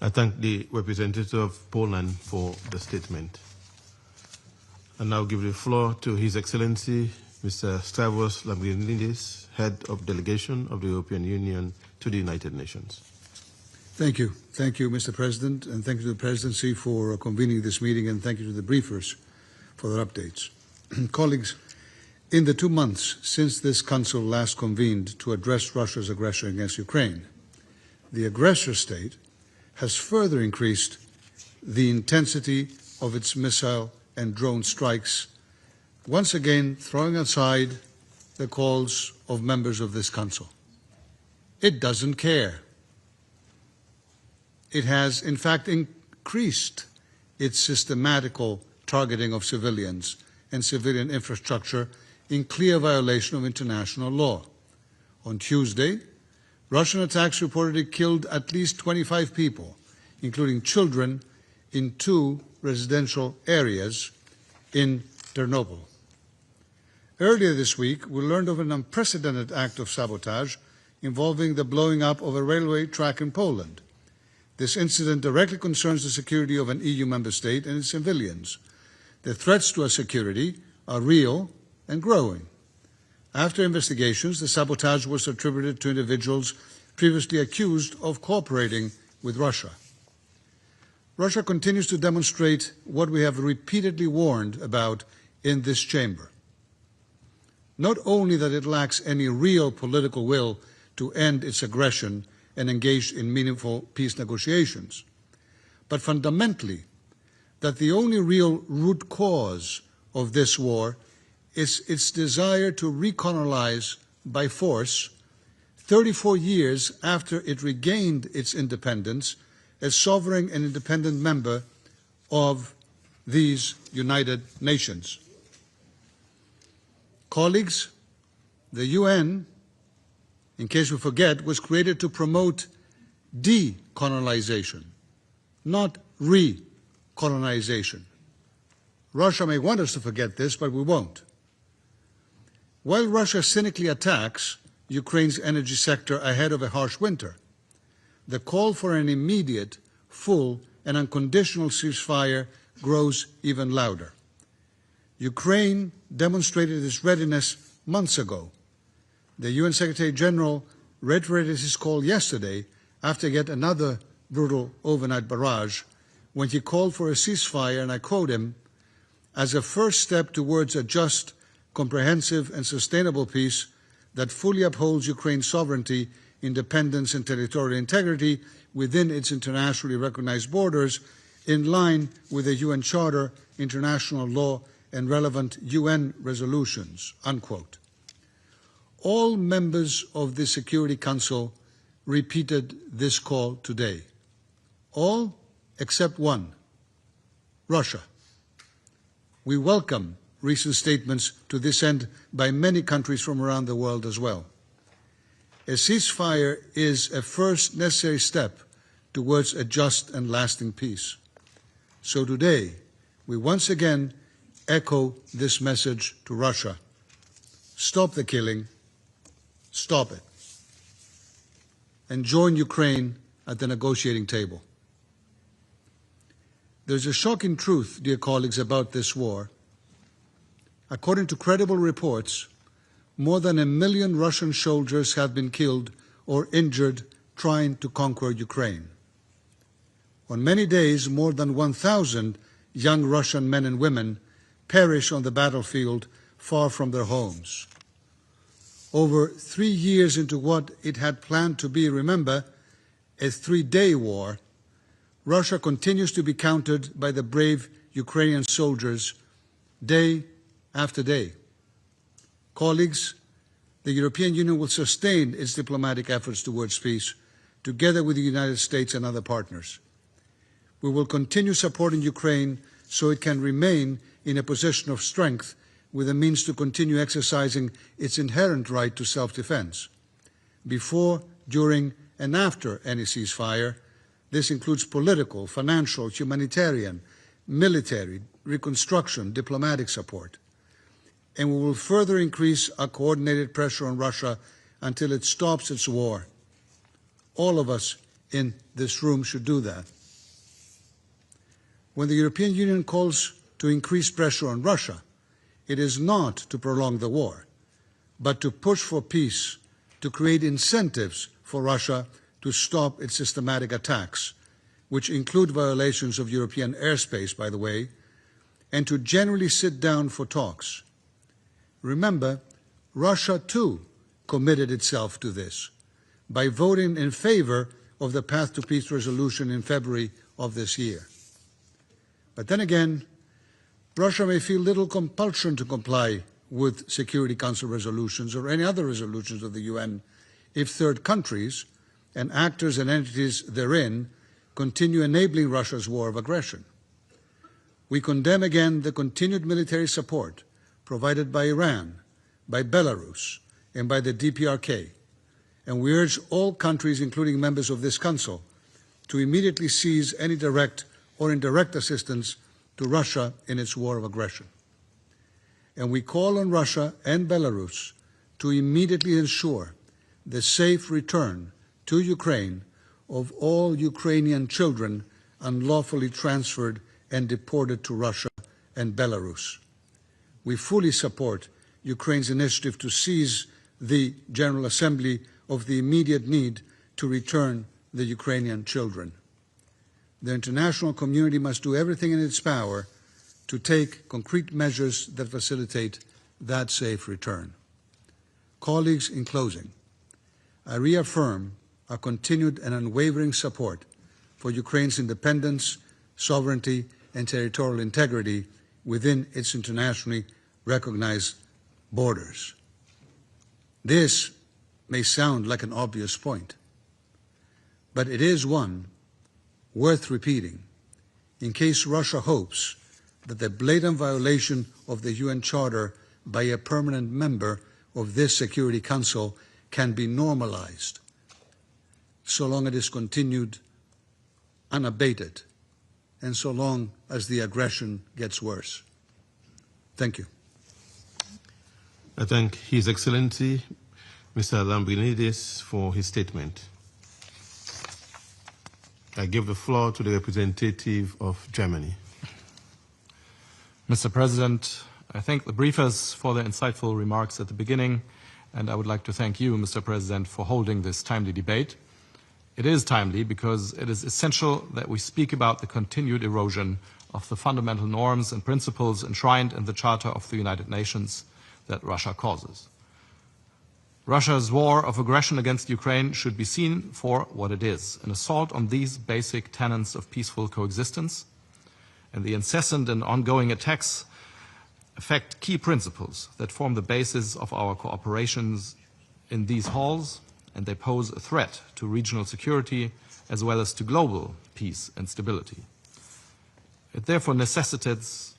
I thank the representative of Poland for the statement. I now give the floor to His Excellency, Mr. Stavros Lambrinidis, Head of Delegation of the European Union to the United Nations. Thank you. Thank you, Mr. President, and thank you to the Presidency for convening this meeting, and thank you to the briefers for their updates. Colleagues, in the 2 months since this Council last convened to address Russia's aggression against Ukraine, the aggressor state has further increased the intensity of its missile and drone strikes, once again throwing aside the calls of members of this Council. It doesn't care. It has, in fact, increased its systematical targeting of civilians and civilian infrastructure in clear violation of international law. On Tuesday, Russian attacks reportedly killed at least 25 people, including children, in 2 residential areas in Chernobyl. Earlier this week, we learned of an unprecedented act of sabotage involving the blowing up of a railway track in Poland. This incident directly concerns the security of an EU member state and its civilians. The threats to our security are real and growing. After investigations, the sabotage was attributed to individuals previously accused of cooperating with Russia. Russia continues to demonstrate what we have repeatedly warned about in this chamber. Not only that it lacks any real political will to end its aggression and engage in meaningful peace negotiations, but fundamentally that the only real root cause of this war is its desire to recolonize by force 34 years after it regained its independence as sovereign and independent member of these United Nations. Colleagues, the UN, in case we forget, was created to promote decolonization, not recolonization. Russia may want us to forget this, but we won't. While Russia cynically attacks Ukraine's energy sector ahead of a harsh winter, the call for an immediate, full, and unconditional ceasefire grows even louder. Ukraine demonstrated its readiness months ago. The UN Secretary General reiterated his call yesterday after yet another brutal overnight barrage when he called for a ceasefire, and I quote him, as a first step towards a just, comprehensive and sustainable peace that fully upholds Ukraine's sovereignty, independence and territorial integrity within its internationally recognized borders in line with the UN Charter, international law and relevant UN resolutions, unquote. All members of the Security Council repeated this call today. All except one, Russia. We welcome recent statements to this end by many countries from around the world as well. A ceasefire is a first necessary step towards a just and lasting peace. So today, we once again echo this message to Russia. Stop the killing, stop it, and join Ukraine at the negotiating table. There's a shocking truth, dear colleagues, about this war. According to credible reports, more than 1 million Russian soldiers have been killed or injured trying to conquer Ukraine. On many days, more than 1,000 young Russian men and women perish on the battlefield far from their homes. Over 3 years into what it had planned to be, remember, a 3-day war, Russia continues to be countered by the brave Ukrainian soldiers day after day. Colleagues, the European Union will sustain its diplomatic efforts towards peace, together with the United States and other partners. We will continue supporting Ukraine so it can remain in a position of strength with the means to continue exercising its inherent right to self-defense. Before, during, and after any ceasefire, this includes political, financial, humanitarian, military, reconstruction, diplomatic support. And we will further increase our coordinated pressure on Russia until it stops its war. All of us in this room should do that. When the European Union calls to increase pressure on Russia, it is not to prolong the war, but to push for peace, to create incentives for Russia to stop its systematic attacks, which include violations of European airspace, by the way, and to generally sit down for talks. Remember, Russia too committed itself to this by voting in favor of the Path to Peace resolution in February of this year. But then again, Russia may feel little compulsion to comply with Security Council resolutions or any other resolutions of the UN if third countries and actors and entities therein continue enabling Russia's war of aggression. We condemn again the continued military support provided by Iran, by Belarus, and by the DPRK, and we urge all countries, including members of this Council, to immediately cease any direct or indirect assistance to Russia in its war of aggression. And we call on Russia and Belarus to immediately ensure the safe return to Ukraine of all Ukrainian children unlawfully transferred and deported to Russia and Belarus. We fully support Ukraine's initiative to seize the General Assembly of the immediate need to return the Ukrainian children. The international community must do everything in its power to take concrete measures that facilitate that safe return. Colleagues, in closing, I reaffirm our continued and unwavering support for Ukraine's independence, sovereignty, and territorial integrity within its internationally recognized borders. This may sound like an obvious point, but it is one worth repeating in case Russia hopes that the blatant violation of the UN Charter by a permanent member of this Security Council can be normalized, so long it is continued unabated and so long as the aggression gets worse. Thank you. I thank His Excellency, Mr. Lambrinidis, for his statement. I give the floor to the representative of Germany. Mr. President, I thank the briefers for their insightful remarks at the beginning, and I would like to thank you, Mr. President, for holding this timely debate. It is timely because it is essential that we speak about the continued erosion of the fundamental norms and principles enshrined in the Charter of the United Nations that Russia causes. Russia's war of aggression against Ukraine should be seen for what it is, an assault on these basic tenets of peaceful coexistence, and the incessant and ongoing attacks affect key principles that form the basis of our cooperations in these halls, and they pose a threat to regional security as well as to global peace and stability. It therefore necessitates